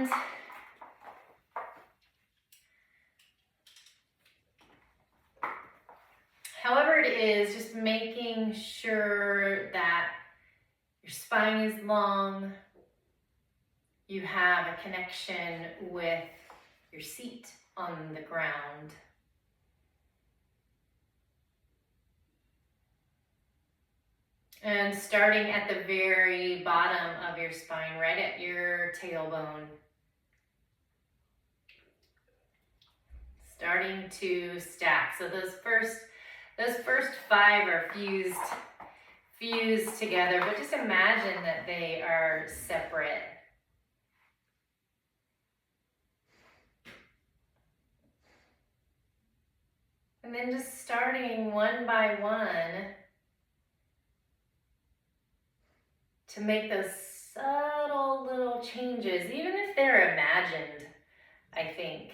And however it is, just making sure that your spine is long, you have a connection with your seat on the ground. And starting at the very bottom of your spine, right at your tailbone. Starting to stack. So those first 5 are fused together, but just imagine that they are separate. And then just starting one by one to make those subtle little changes, even if they're imagined, I think.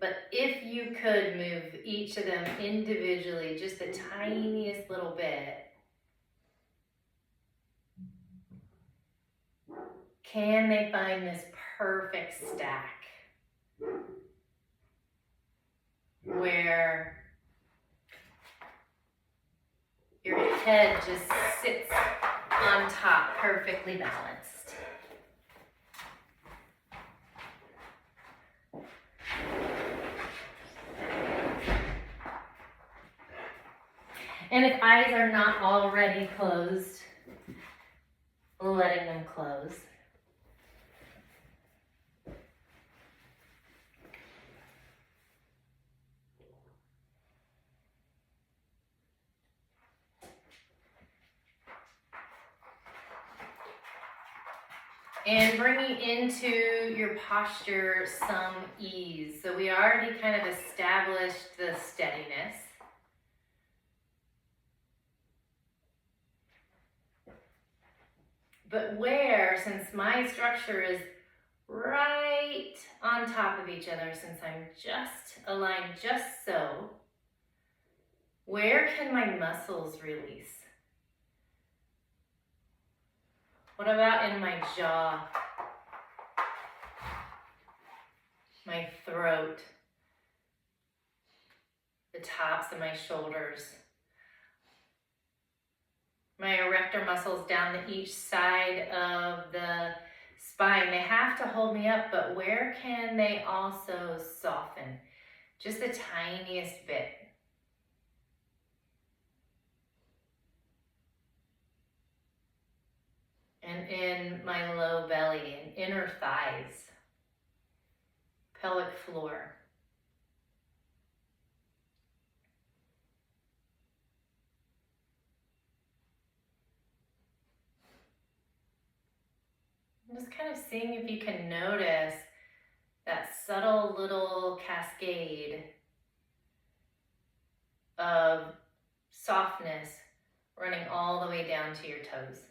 But if you could move each of them individually, just the tiniest little bit, can they find this perfect stack where your head just sits on top, perfectly balanced? And if eyes are not already closed, letting them close. And bringing into your posture some ease. So we already kind of established the steadiness. But where, since my structure is right on top of each other, since I'm just aligned just so, where can my muscles release? What about in my jaw, my throat, the tops of my shoulders, my erector muscles down each side of the spine? They have to hold me up, but where can they also soften? Just the tiniest bit. And in my low belly and inner thighs, pelvic floor. Just kind of seeing if you can notice that subtle little cascade of softness running all the way down to your toes.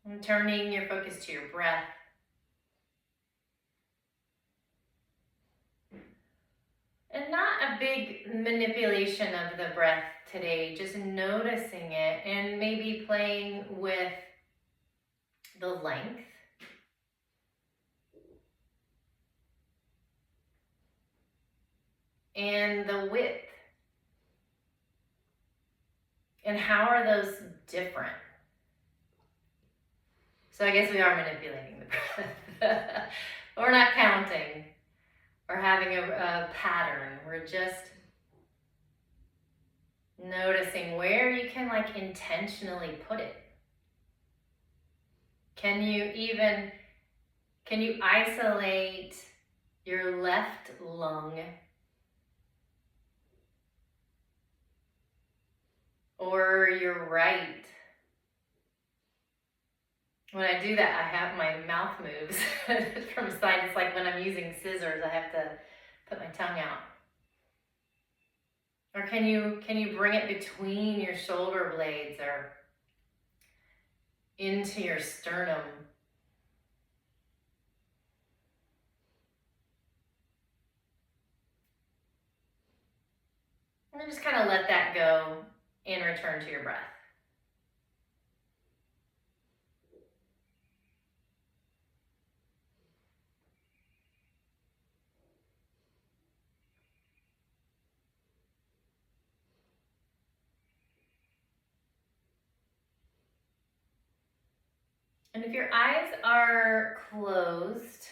And turning your focus to your breath. And not a big manipulation of the breath today, just noticing it and maybe playing with the length. And the width. And how are those different? So I guess we are manipulating the breath. We're not counting or having a pattern. We're just noticing where you can like intentionally put it. Can you isolate your left lung or your right? When I do that, I have my mouth moves from side. It's like when I'm using scissors, I have to put my tongue out. Or can you bring it between your shoulder blades or into your sternum? And just kind of let that go and return to your breath. And if your eyes are closed,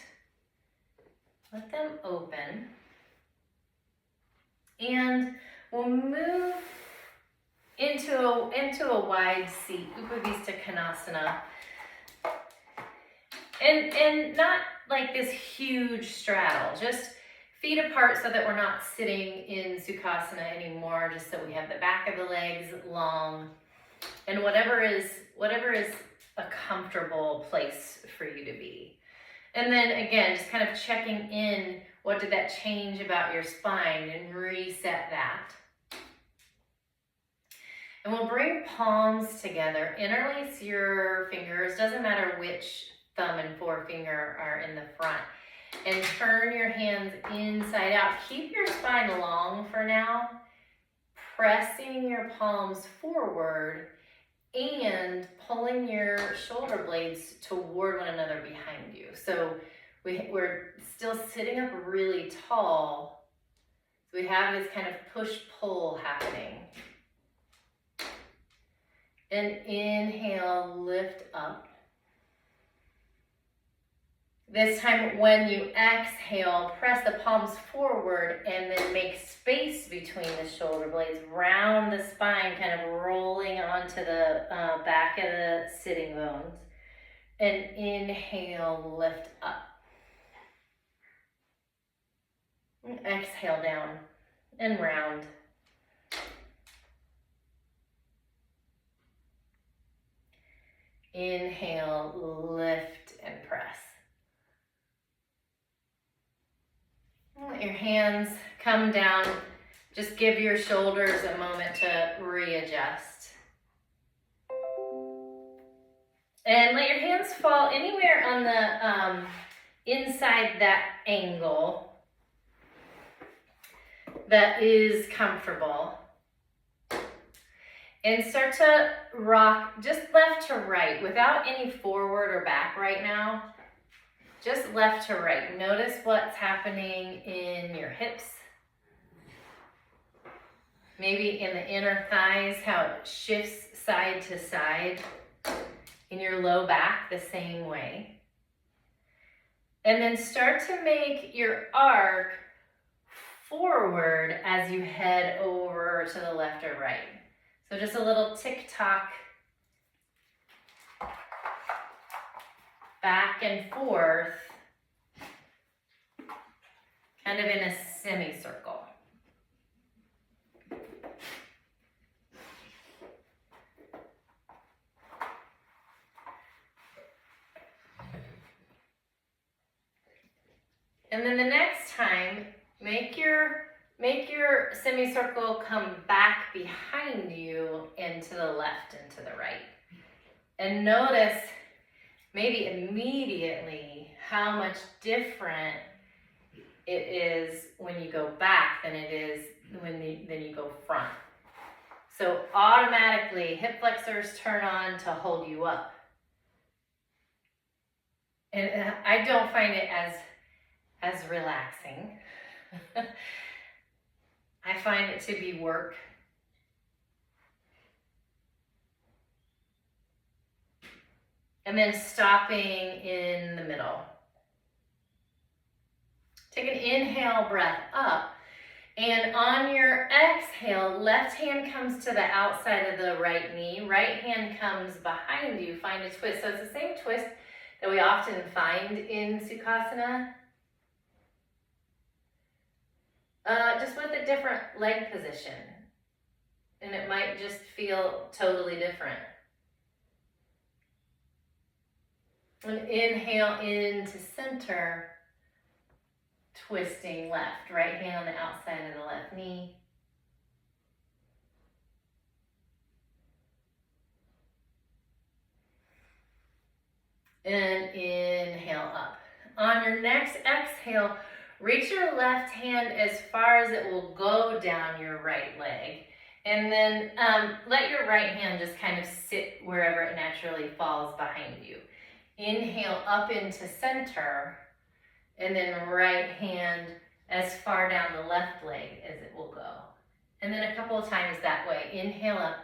let them open. And we'll move into a wide seat, Upavista Konasana. And not like this huge straddle, just feet apart so that we're not sitting in Sukhasana anymore, just so we have the back of the legs long. And whatever is a comfortable place for you to be. And then again, just kind of checking in, what did that change about your spine, and reset that. And we'll bring palms together, interlace your fingers, doesn't matter which thumb and forefinger are in the front, and turn your hands inside out. Keep your spine long for now, pressing your palms forward and pulling your shoulder blades toward one another behind you. So we're still sitting up really tall. So we have this kind of push-pull happening. And inhale, lift up. This time when you exhale, press the palms forward and then make space between the shoulder blades, round the spine, kind of rolling onto the back of the sitting bones. And inhale, lift up. And exhale down and round. Inhale, lift and press. Let your hands come down. Just give your shoulders a moment to readjust. And let your hands fall anywhere on the inside that angle that is comfortable. And start to rock just left to right without any forward or back right now. Just left to right. Notice what's happening in your hips. Maybe in the inner thighs, how it shifts side to side. In your low back, the same way. And then start to make your arc forward as you head over to the left or right. So just a little tick-tock back and forth, kind of in a semicircle. And then the next time, make your semicircle come back behind you and to the left and to the right. And notice maybe immediately how much different it is when you go back than it is when you go front. So automatically hip flexors turn on to hold you up. And I don't find it as relaxing. I find it to be work. And then stopping in the middle. Take an inhale, breath up. And on your exhale, left hand comes to the outside of the right knee. Right hand comes behind you. Find a twist. So it's the same twist that we often find in Sukhasana. Just with a different leg position. And it might just feel totally different. And inhale into center, twisting left. Right hand on the outside of the left knee. And inhale up. On your next exhale, Reach your left hand as far as it will go down your right leg. And then let your right hand just kind of sit wherever it naturally falls behind you. Inhale up into center, and then right hand as far down the left leg as it will go. And then a couple of times that way. Inhale up.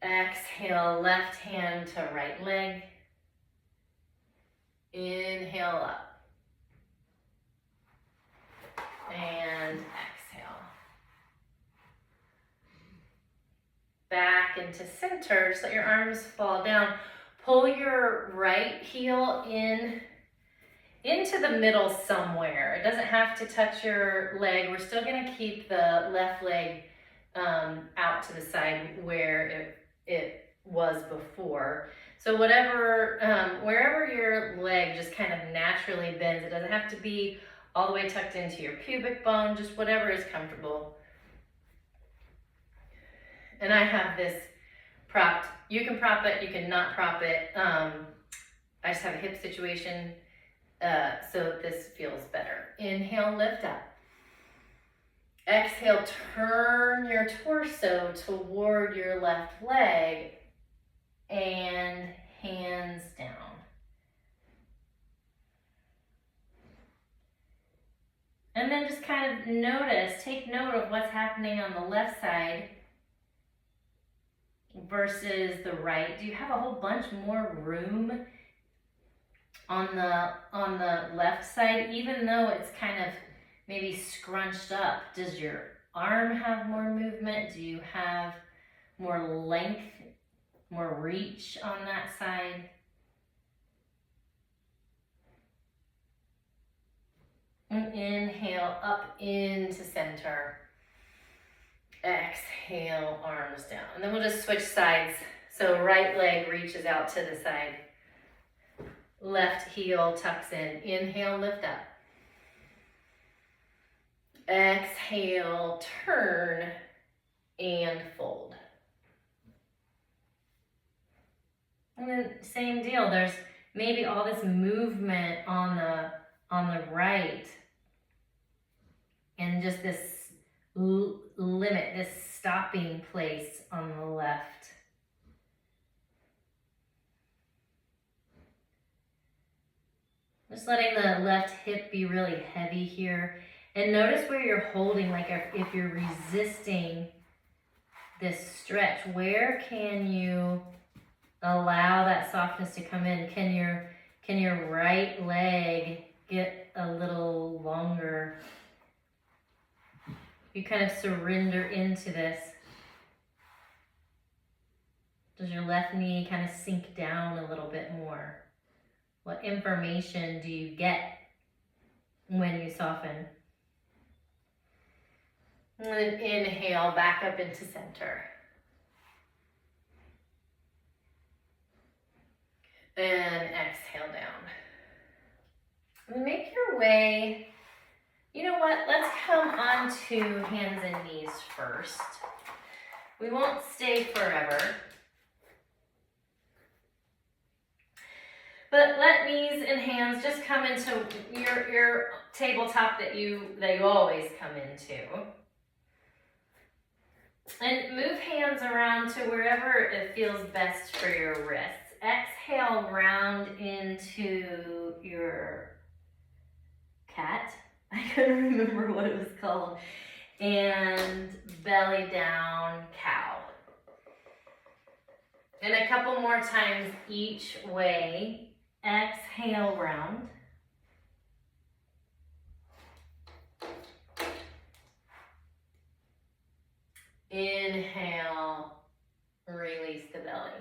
Exhale, left hand to right leg. Inhale up. And exhale. Back into center, just let your arms fall down. Pull your right heel into the middle somewhere. It doesn't have to touch your leg. We're still gonna keep the left leg out to the side where it was before. So whatever, wherever your leg just kind of naturally bends, it doesn't have to be all the way tucked into your pubic bone, just whatever is comfortable. And I have this propped. You can prop it, you can not prop it. I just have a hip situation, so this feels better. Inhale, lift up. Exhale, turn your torso toward your left leg and hands down. And then just kind of notice, take note of what's happening on the left side versus the right. Do you have a whole bunch more room on the left side, even though it's kind of maybe scrunched up? Does your arm have more movement? Do you have more length, more reach on that side? And inhale up into center. Exhale, arms down. And then we'll just switch sides. So right leg reaches out to the side. Left heel tucks in. Inhale, lift up. Exhale, turn and fold. And then same deal. There's maybe all this movement on the right, and just this limit, this stopping place on the left. Just letting the left hip be really heavy here. And notice where you're holding, like if you're resisting this stretch, where can you allow that softness to come in? Can your right leg get a little longer? You kind of surrender into this. Does your left knee kind of sink down a little bit more? What information do you get when you soften? And then inhale back up into center. And exhale down. And make your way. You know what? Let's come onto hands and knees first. We won't stay forever. But let knees and hands just come into your tabletop that you always come into. And move hands around to wherever it feels best for your wrists. Exhale, round into your cat. I couldn't remember what it was called. And belly down, cow. And a couple more times each way. Exhale, round. Inhale, release the belly.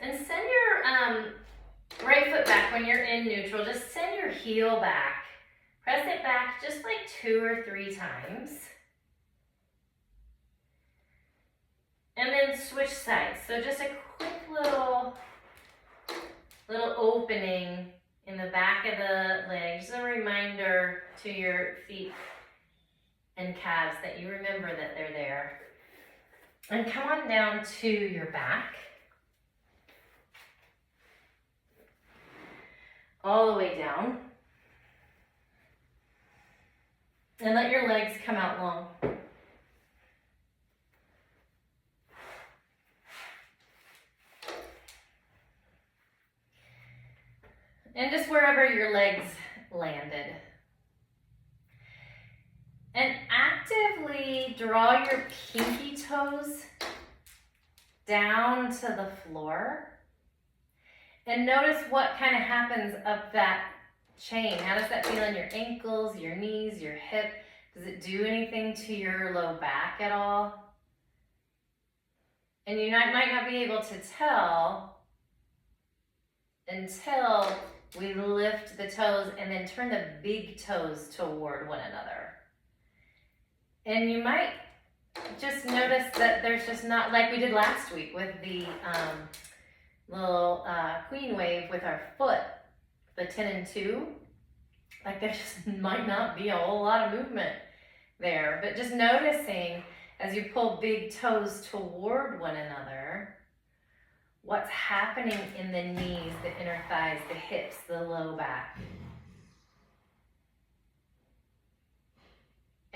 And send your right foot back when you're in neutral. Just send your heel back. Press it back just like 2 or 3 times. And then switch sides. So just a quick little opening in the back of the leg. Just a reminder to your feet and calves, that you remember that they're there. And come on down to your back. All the way down. And let your legs come out long. And just wherever your legs landed. And actively draw your pinky toes down to the floor. And notice what kind of happens up that chain. How does that feel in your ankles, your knees, your hip? Does it do anything to your low back at all? And you might not be able to tell until we lift the toes and then turn the big toes toward one another. And you might just notice that there's just not, like we did last week with the little queen wave with our foot, the 10 and 2, like there just might not be a whole lot of movement there. But just noticing as you pull big toes toward one another, what's happening in the knees, the inner thighs, the hips, the low back.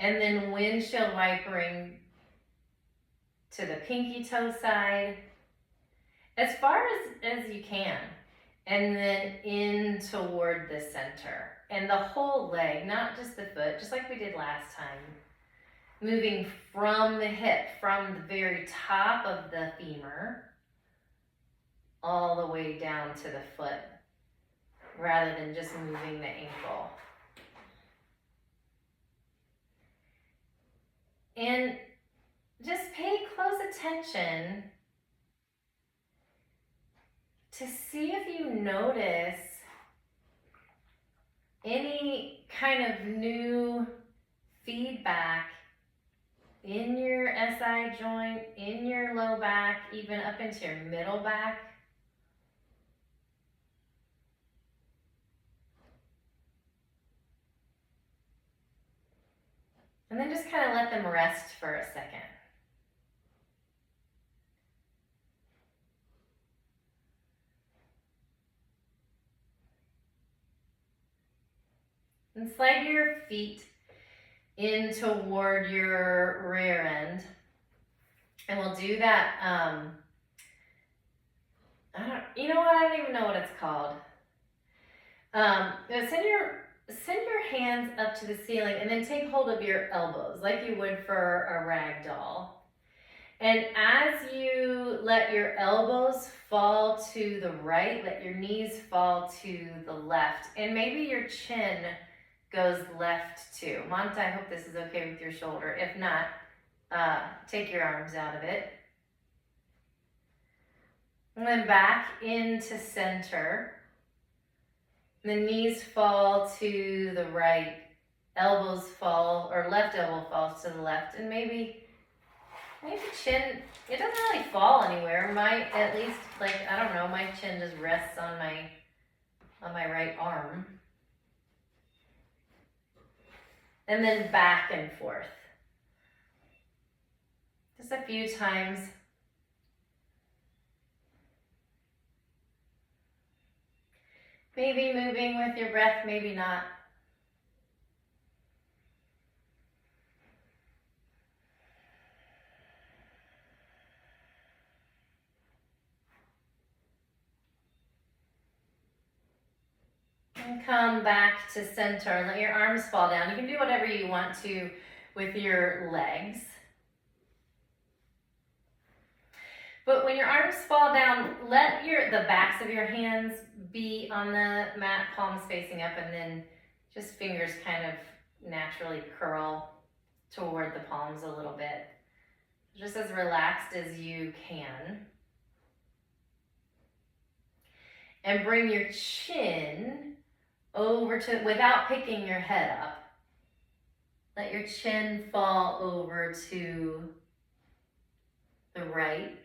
And then windshield wipering to the pinky toe side, as far as you can. And then in toward the center. And the whole leg, not just the foot, just like we did last time. Moving from the hip, from the very top of the femur, all the way down to the foot, rather than just moving the ankle. And just pay close attention to see if you notice any kind of new feedback in your SI joint, in your low back, even up into your middle back. And then just kind of let them rest for a second. And slide your feet in toward your rear end. And we'll do that, you know what, I don't even know what it's called. Send your hands up to the ceiling and then take hold of your elbows like you would for a rag doll. And as you let your elbows fall to the right, let your knees fall to the left, and maybe your chin goes left too. Monta, I hope this is okay with your shoulder. If not, take your arms out of it. And then back into center. The knees fall to the right, elbows fall, or left elbow falls to the left, and maybe chin, it doesn't really fall anywhere. At least, like, I don't know, my chin just rests on my right arm. And then back and forth. Just a few times. Maybe moving with your breath, maybe not. And come back to center and let your arms fall down. You can do whatever you want to with your legs. But when your arms fall down, let the backs of your hands be on the mat, palms facing up, and then just fingers kind of naturally curl toward the palms a little bit. Just as relaxed as you can. And bring your chin over to, without picking your head up, let your chin fall over to the right.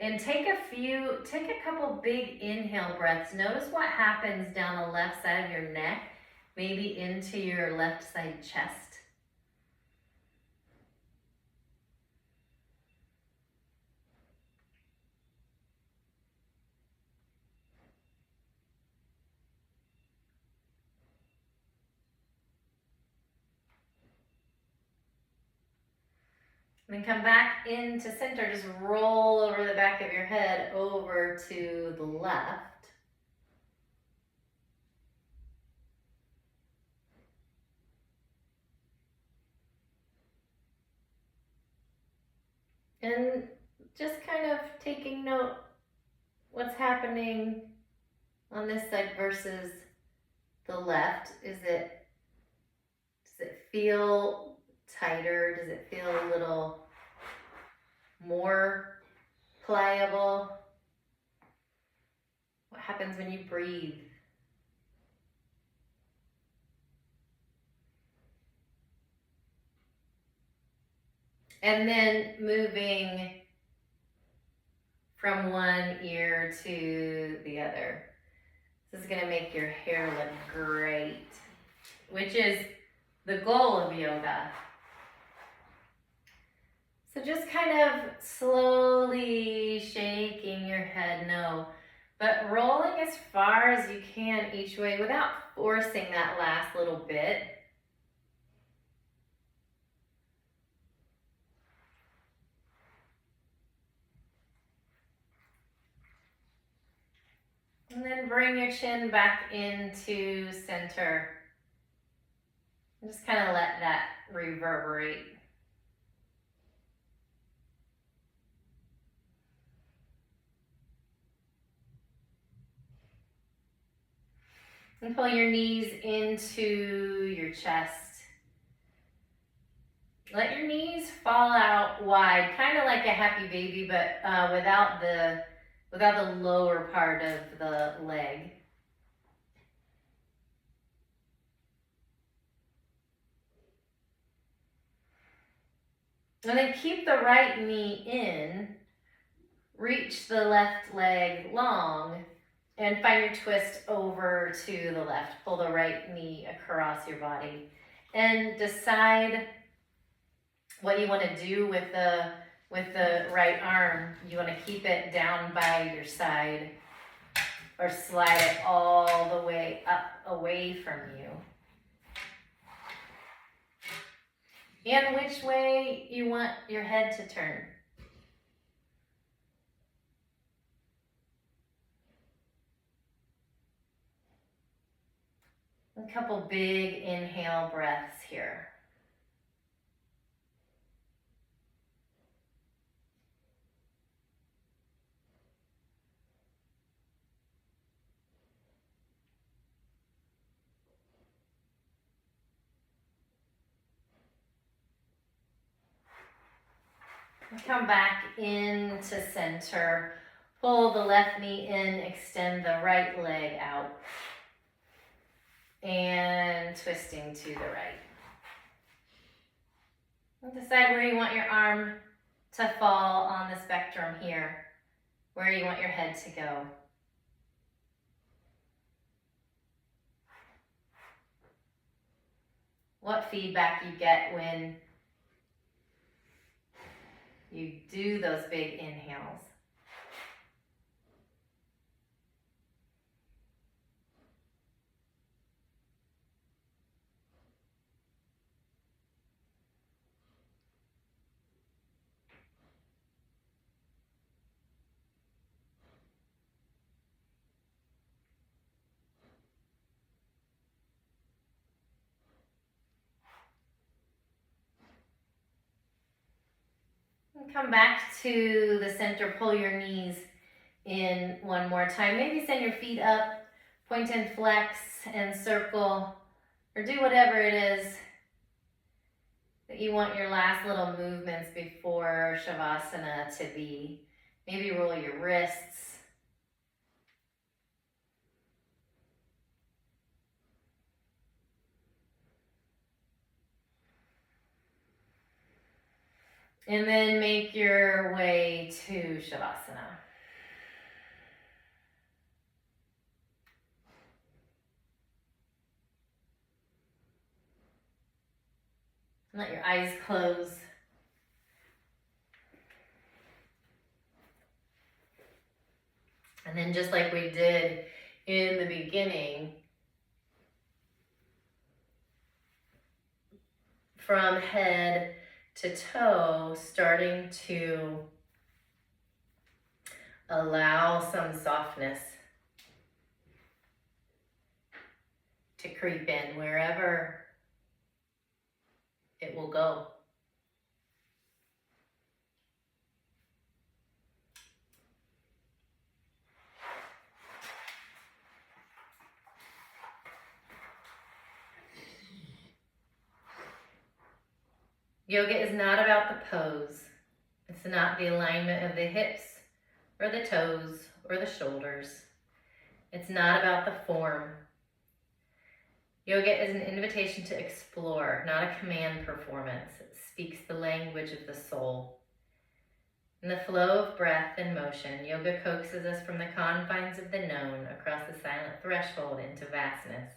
And take a couple big inhale breaths. Notice what happens down the left side of your neck, maybe into your left side chest. Then come back into center, just roll over the back of your head over to the left. And just kind of taking note what's happening on this side versus the left. Does it feel tighter? Does it feel a little more pliable? What happens when you breathe? And then moving from one ear to the other. This is gonna make your hair look great, which is the goal of yoga. So just kind of slowly shaking your head no, but rolling as far as you can each way without forcing that last little bit. And then bring your chin back into center. And just kind of let that reverberate. And pull your knees into your chest. Let your knees fall out wide, kind of like a happy baby, but without the lower part of the leg. And then keep the right knee in, reach the left leg long, and find your twist over to the left. Pull the right knee across your body. And decide what you want to do with the right arm. You want to keep it down by your side or slide it all the way up away from you. And which way you want your head to turn. A couple big inhale breaths here. Come back into center. Pull the left knee in, extend the right leg out. And twisting to the right. And decide where you want your arm to fall on the spectrum here. Where you want your head to go. What feedback you get when you do those big inhales. And come back to the center, pull your knees in one more time. Maybe send your feet up, point and flex and circle, or do whatever it is that you want your last little movements before Shavasana to be. Maybe roll your wrists. And then make your way to Shavasana. Let your eyes close. And then just like we did in the beginning, from head to toe, starting to allow some softness to creep in wherever it will go. Yoga is not about the pose. It's not the alignment of the hips or the toes or the shoulders. It's not about the form. Yoga is an invitation to explore, not a command performance. It speaks the language of the soul. In the flow of breath and motion, yoga coaxes us from the confines of the known across the silent threshold into vastness.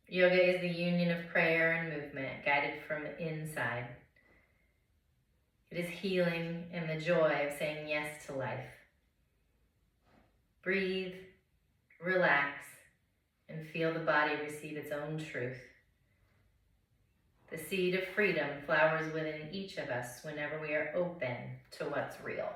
Yoga is the union of prayer and movement, guided from inside. It is healing and the joy of saying yes to life. Breathe, relax, and feel the body receive its own truth. The seed of freedom flowers within each of us whenever we are open to what's real.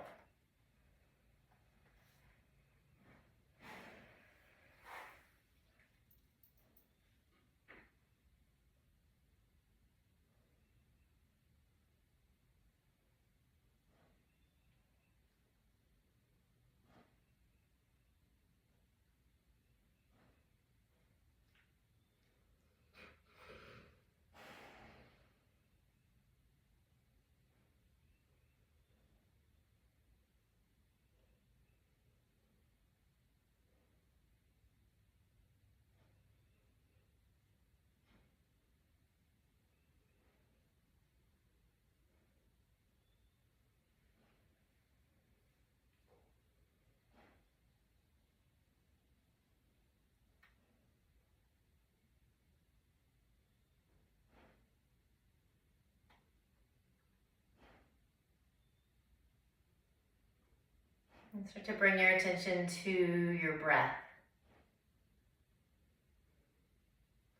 And start to bring your attention to your breath.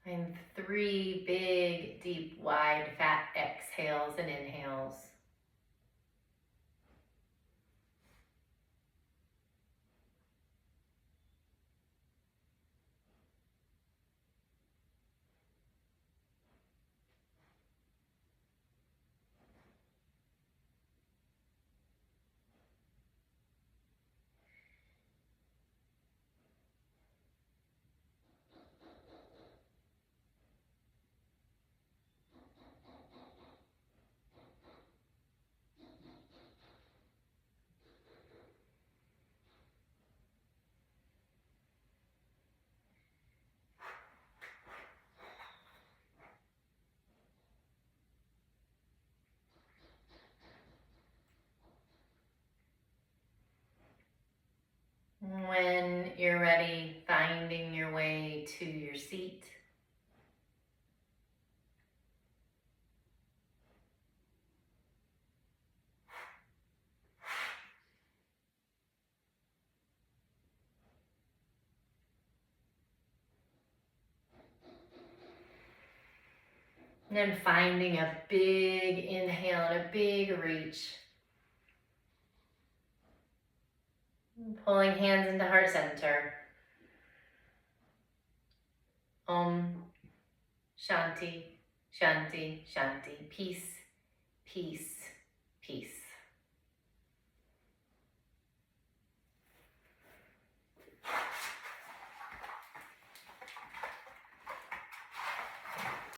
Find 3 big, deep, wide, fat exhales and inhales. When you're ready, finding your way to your seat. And then finding a big inhale and a big reach. Pulling hands into heart center. Om Shanti, Shanti, Shanti. Peace, peace, peace.